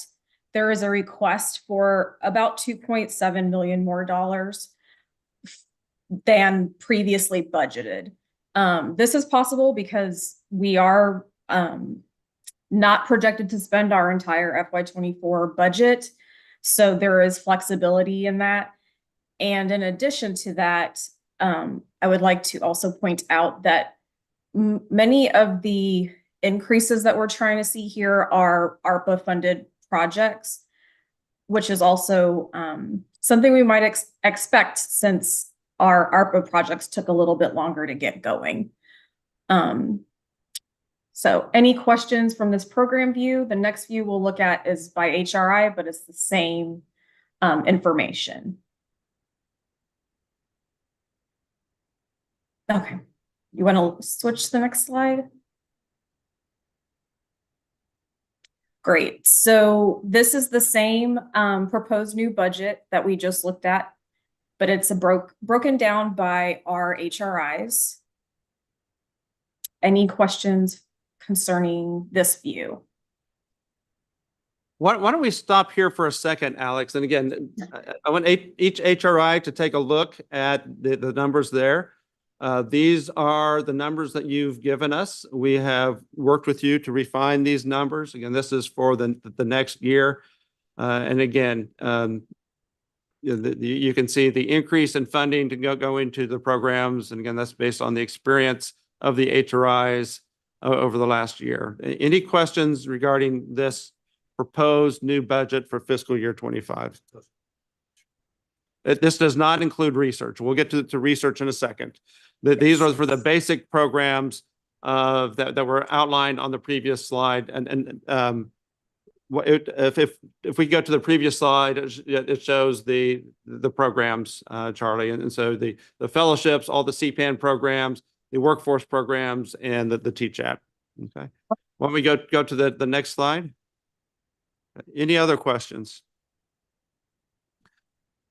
there is a request for about $2.7 million more than previously budgeted. This is possible because we are not projected to spend our entire FY24 budget. So there is flexibility in that. And in addition to that, I would like to also point out that many of the increases that we're trying to see here are ARPA funded projects, which is also something we might expect since our ARPA projects took a little bit longer to get going. So any questions from this program view? The next view we'll look at is by HRI, but it's the same information. Okay. You want to switch to the next slide? Great. So this is the same proposed new budget that we just looked at, but it's broken down by our HRIs. Any questions concerning this view? Why don't we stop here for a second, Alex? And again, I want each HRI to take a look at the numbers there. These are the numbers that you've given us. We have worked with you to refine these numbers. Again, this is for the next year. And again, you can see the increase in funding to go into the programs. And again, that's based on the experience of the HRIs over the last year. Any questions regarding this proposed new budget for fiscal year 25? This does not include research. We'll get to research in a second. These are for the basic programs that were outlined on the previous slide. And if we go to the previous slide, it shows the programs, Charlie. And so the fellowships, all the CPAN programs, the workforce programs, and the TChat. Okay. Why don't we go to the next slide? Any other questions?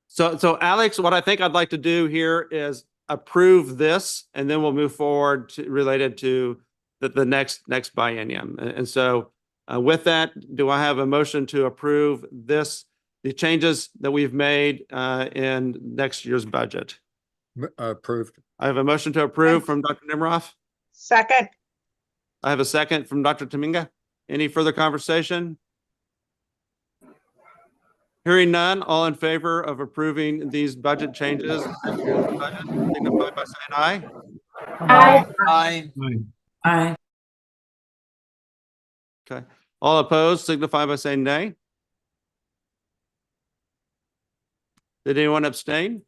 So Alex, what I think I'd like to do here is approve this, and then we'll move forward related to the next biennium. And so with that, do I have a motion to approve the changes that we've made in next year's budget? Approved. I have a motion to approve from Dr. Nimroff. Second. I have a second from Dr. Tominga. Any further conversation? Hearing none, all in favor of approving these budget changes, signify by saying aye. Aye. Aye. Aye. Okay. All opposed, signify by saying nay. Did anyone abstain?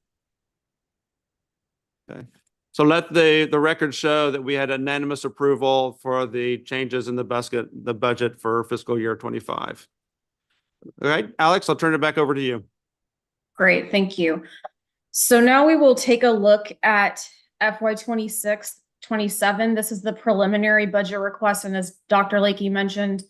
Okay. So let the record show that we had unanimous approval for the changes in the budget for fiscal year 25. All right, Alex, I'll turn it back over to you. Great, thank you. So now we will take a look at FY 26-27. This is the preliminary budget request. And as Dr. Lakey mentioned,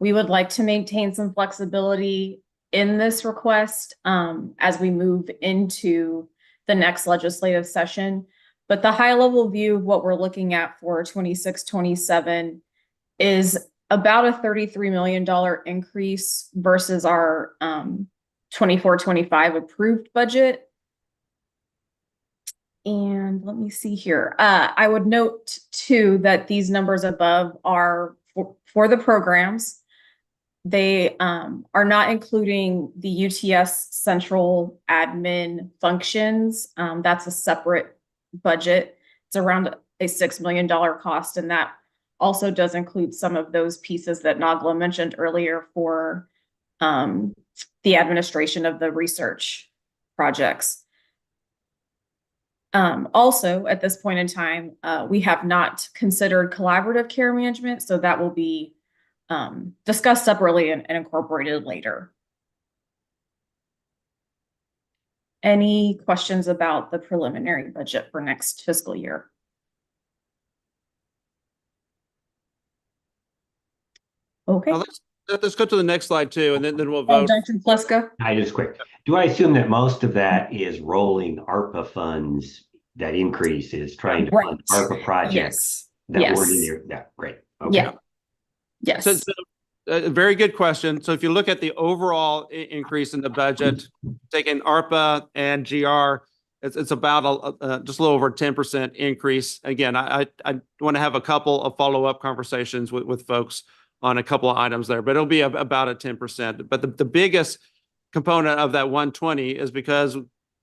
we would like to maintain some flexibility in this request as we move into the next legislative session. But the high level view of what we're looking at for 26-27 is about a $33 million increase versus our 24-25 approved budget. And let me see here. I would note too that these numbers above are for the programs. They are not including the UTS central admin functions. That's a separate budget. It's around a $6 million cost, and that also does include some of those pieces that Nagla mentioned earlier for the administration of the research projects. Also, at this point in time, we have not considered collaborative care management, so that will be discussed separately and incorporated later. Any questions about the preliminary budget for next fiscal year? Okay. Let's go to the next slide too, and then we'll vote. Dr. Pleska? I just quick. Do I assume that most of that is rolling ARPA funds that increase is trying to Right. fund ARPA projects Yes. that weren't in Yes. there. Yeah, great. Okay. Yeah. Yes. So, a very good question. So if you look at the overall increase in the budget, taking ARPA and GR, it's about just a little over 10% increase. Again, I want to have a couple of follow-up conversations with folks on a couple of items there, but it'll be about a 10%. But the biggest component of that 120 is because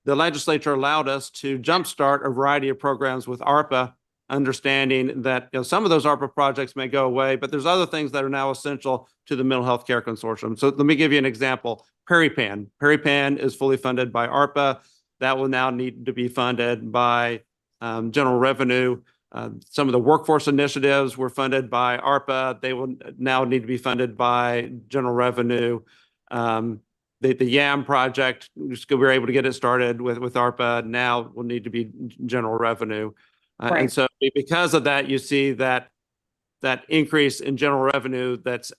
the legislature allowed us to jumpstart a variety of programs with ARPA, understanding that some of those ARPA projects may go away, but there's other things that are now essential to the Mental Health Care Consortium. So let me give you an example. PeriPan. PeriPan is fully funded by ARPA. That will now need to be funded by general revenue. Some of the workforce initiatives were funded by ARPA. They will now need to be funded by general revenue. The YAM project, we were able to get it started with ARPA. Now will need to be general revenue. Right. And so because of that, you see that increase in general revenue that's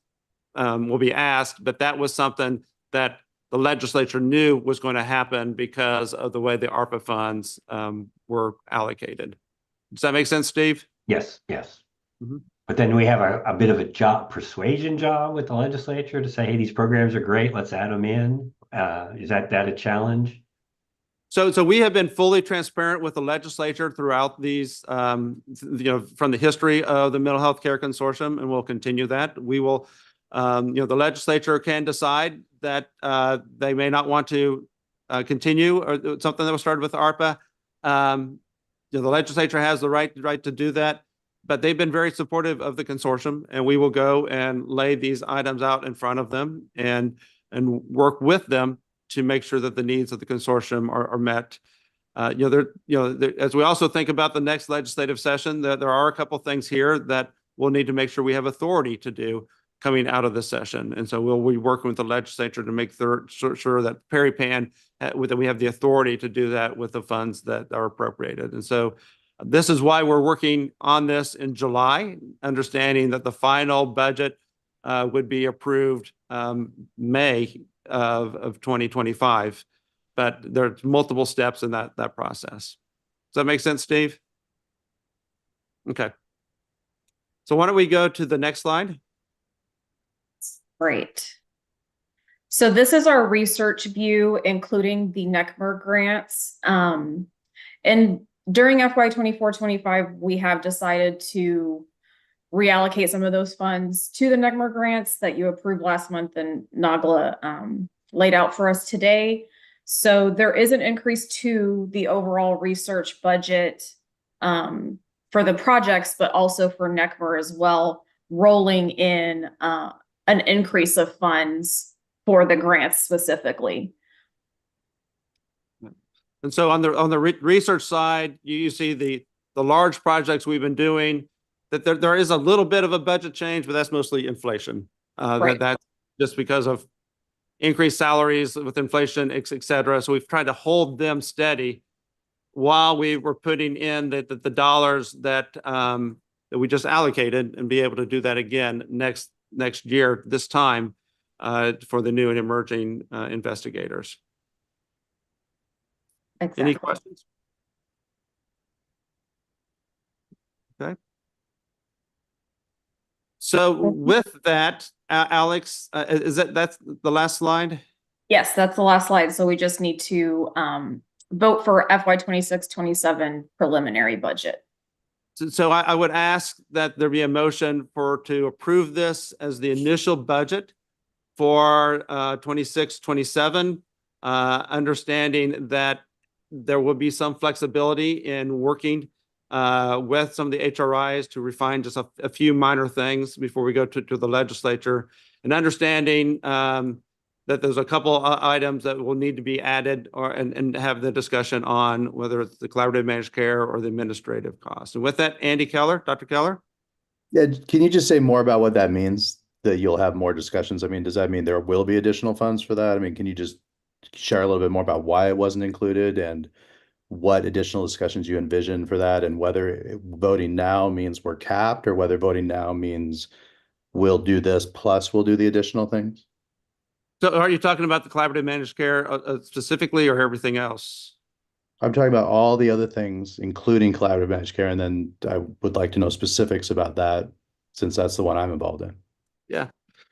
will be asked, but that was something that the legislature knew was going to happen because of the way the ARPA funds were allocated. Does that make sense, Steve? Yes, yes. Mhm. But then we have a bit of a persuasion job with the legislature to say, hey, these programs are great, let's add them in. Is that a challenge? So we have been fully transparent with the legislature throughout these, from the history of the Mental Health Care Consortium, and we'll continue that. We will, the legislature can decide that they may not want to continue or something that was started with ARPA. The legislature has the right to do that, but they've been very supportive of the consortium, and we will go and lay these items out in front of them and work with them to make sure that the needs of the consortium are met. As we also think about the next legislative session, there are a couple things here that we'll need to make sure we have authority to do coming out of this session. And so we'll be working with the legislature to make sure that PeriPan, that we have the authority to do that with the funds that are appropriated. And so this is why we're working on this in July, understanding that the final budget would be approved May of 2025, but there's multiple steps in that process. Does that make sense, Steve? Okay. So why don't we go to the next slide? Great. So this is our research view, including the NECMR grants. And during FY 24-25, we have decided to reallocate some of those funds to the NECMR grants that you approved last month and Nagla laid out for us today. So there is an increase to the overall research budget for the projects, but also for NECMR as well, rolling in an increase of funds for the grants specifically. And so on the research side, you see the large projects we've been doing, that there is a little bit of a budget change, but that's mostly inflation. Right. That's just because of increased salaries with inflation, et cetera. So we've tried to hold them steady while we were putting in the dollars that we just allocated, and be able to do that again next year, this time, for the new and emerging investigators. Exactly. Any questions? Okay. So with that, Alex, that's the last slide? Yes, that's the last slide. So we just need to vote for FY 26-27 preliminary budget. So I would ask that there be a motion to approve this as the initial budget for 26-27, understanding that there will be some flexibility in working with some of the HRIs to refine just a few minor things before we go to the legislature, and understanding that there's a couple items that will need to be added and have the discussion on whether it's the collaborative managed care or the administrative costs. And with that, Andy Keller, Dr. Keller? Yeah, can you just say more about what that means, that you'll have more discussions? I mean, does that mean there will be additional funds for that? I mean, can you just share a little bit more about why it wasn't included and what additional discussions you envision for that, and whether voting now means we're capped, or whether voting now means we'll do this plus we'll do the additional things? So are you talking about the collaborative managed care specifically, or everything else? I'm talking about all the other things, including collaborative managed care, and then I would like to know specifics about that since that's the one I'm involved in. Yeah.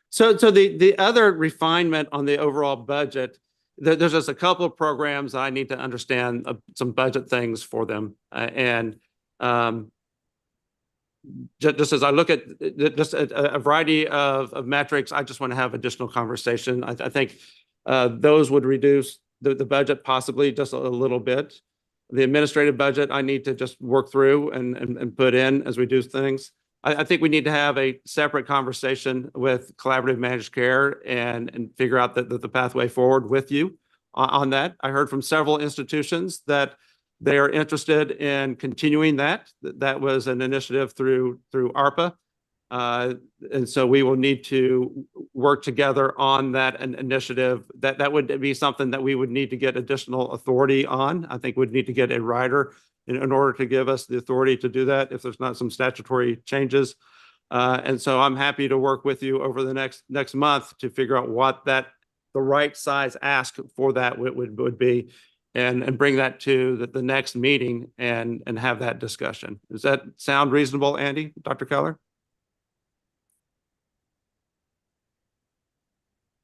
So the other refinement on the overall budget, there's just a couple of programs I need to understand some budget things for them. Just as I look at just a variety of metrics, I just want to have additional conversation. I think those would reduce the budget possibly just a little bit. The administrative budget, I need to just work through and put in as we do things. I think we need to have a separate conversation with collaborative managed care and figure out the pathway forward with you on that. I heard from several institutions that they are interested in continuing that. That was an initiative through ARPA. And so we will need to work together on that initiative. That would be something that we would need to get additional authority on. I think we'd need to get a rider in order to give us the authority to do that if there's not some statutory changes. And so I'm happy to work with you over the next month to figure out what the right size ask for that would be, and bring that to the next meeting and have that discussion. Does that sound reasonable, Andy, Dr. Keller?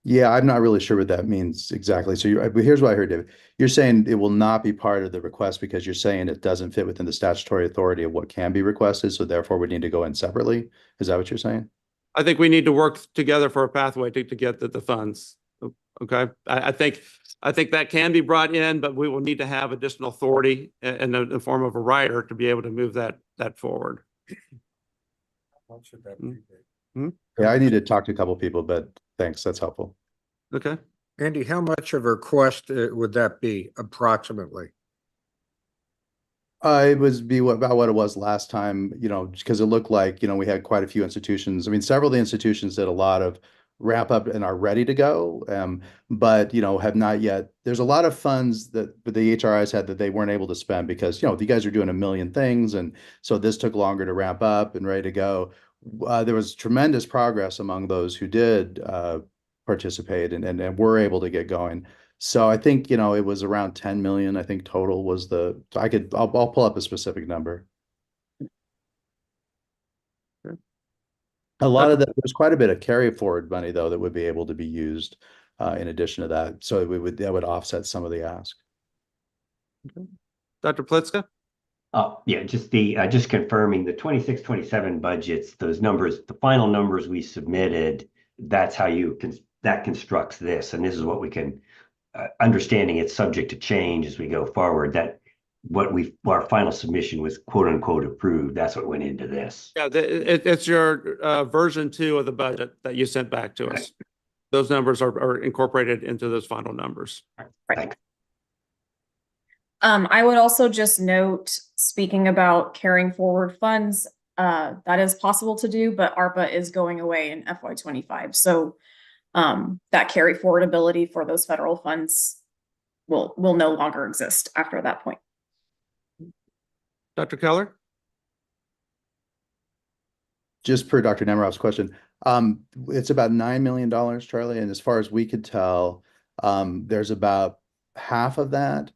Yeah, I'm not really sure what that means exactly. So here's what I heard, David. You're saying it will not be part of the request because you're saying it doesn't fit within the statutory authority of what can be requested. So therefore we need to go in separately. Is that what you're saying? I think we need to work together for a pathway to get the funds. Okay. I think that can be brought in, but we will need to have additional authority in the form of a rider to be able to move that forward. How should that be? Yeah, I need to talk to a couple of people, but thanks. That's helpful. Okay. Andy, how much of a request would that be approximately? It was about what it was last time, because it looked like, we had quite a few institutions. I mean, several of the institutions did a lot of ramp up and are ready to go, but, have not yet. There's a lot of funds that the HRIs had that they weren't able to spend because, you guys are doing a million things. And so this took longer to ramp up and ready to go. There was tremendous progress among those who did participate and were able to get going. So I think, it was around 10 million, I think total was I'll pull up a specific number. Okay. A lot of that, there's quite a bit of carry forward money though, that would be able to be used in addition to that. So that would offset some of the ask. Okay. Dr. Plitzka? Yeah, just confirming the 26-27 budgets, those numbers, the final numbers we submitted, that's how that constructs this. And this is what we can, understanding it's subject to change as we go forward, that our final submission was quote unquote approved. That's what went into this. Yeah, it's your version 2 of the budget that you sent back to us. Those numbers are incorporated into those final numbers. Thanks. I would also just note, speaking about carrying forward funds, that is possible to do, but ARPA is going away in FY25. So that carry forward ability for those federal funds will no longer exist after that point. Dr. Keller? Just per Dr. Nemiroff's question, it's about $9 million, Charlie. And as far as we could tell, there's about half of that,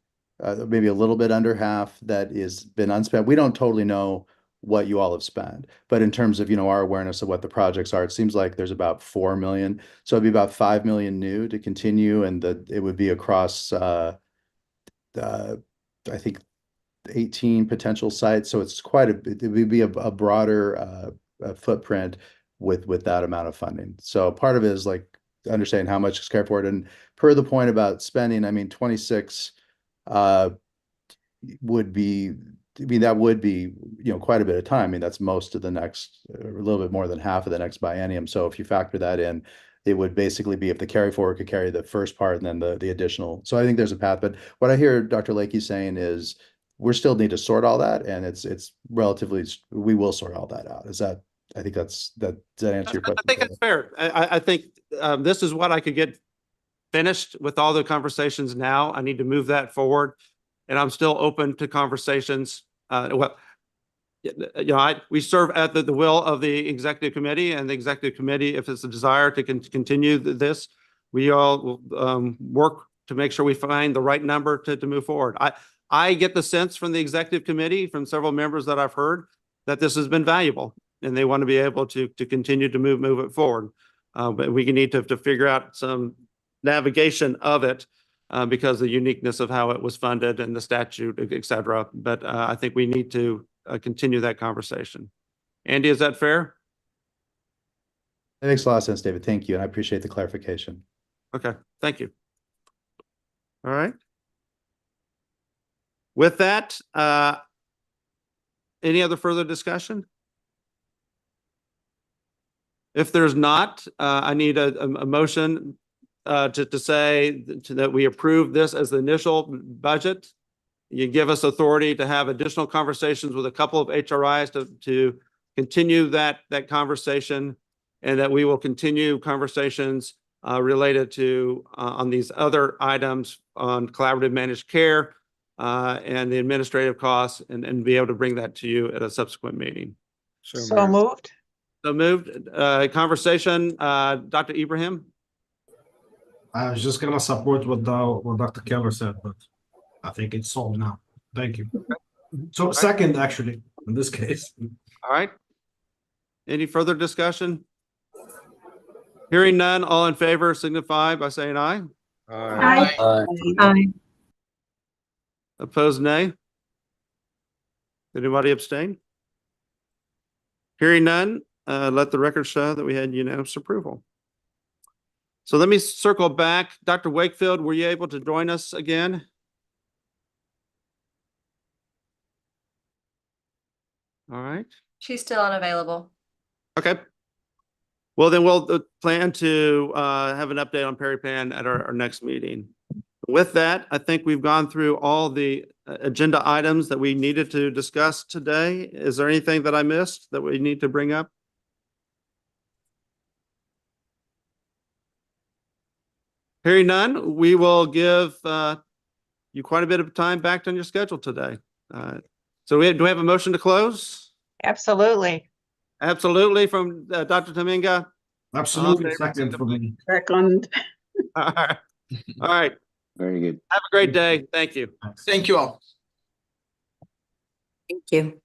maybe a little bit under half that is been unspent. We don't totally know what you all have spent, but in terms of, our awareness of what the projects are, it seems like there's about 4 million. So it'd be about 5 million new to continue. And it would be across, I think 18 potential sites. So it's it would be a broader footprint with that amount of funding. So part of it is like understanding how much is carried forward. And per the point about spending, I mean, 26 would be, that would be, quite a bit of time. I mean, that's most of the next, a little bit more than half of the next biennium. So if you factor that in, it would basically be if the carry forward could carry the first part and then the additional. So I think there's a path. But what I hear Dr. Lakey saying is we still need to sort all that. And it's relatively, we will sort all that out. I think does that answer your question? I think that's fair. I think this is what I could get finished with all the conversations now. I need to move that forward. And I'm still open to conversations. We serve at the will of the executive committee, and the executive committee, if it's a desire to continue this, we all will work to make sure we find the right number to move forward. I get the sense from the executive committee, from several members that I've heard, that this has been valuable and they want to be able to continue to move it forward. But we need to figure out some navigation of it because of the uniqueness of how it was funded and the statute, et cetera. But I think we need to continue that conversation. Andy, is that fair? That makes a lot of sense, David. Thank you. And I appreciate the clarification. Okay, thank you. All right. With that, any other further discussion? If there's not, I need a motion to say that we approve this as the initial budget. You give us authority to have additional conversations with a couple of HRIs to continue that conversation, and that we will continue conversations related to on these other items on collaborative managed care and the administrative costs, and be able to bring that to you at a subsequent meeting. So moved. So moved. Conversation, Dr. Ibrahim. I was just gonna support what Dr. Keller said, but I think it's solved now. Thank you. So second, actually, in this case. All right. Any further discussion? Hearing none, all in favor signify by saying aye. Aye. Opposed, nay. Anybody abstain? Hearing none, let the record show that we had unanimous approval. So let me circle back. Dr. Wakefield, were you able to join us again? All right. She's still unavailable. Okay. Well, then we'll plan to have an update on PeriPan at our next meeting. With that, I think we've gone through all the agenda items that we needed to discuss today. Is there anything that I missed that we need to bring up? Hearing none, we will give you quite a bit of time back on your schedule today. So do we have a motion to close? Absolutely. Absolutely, from Dr. Tominga. Absolutely second for me. Second. All right. All right. Very good. Have a great day. Thank you. Thank you all. Thank you.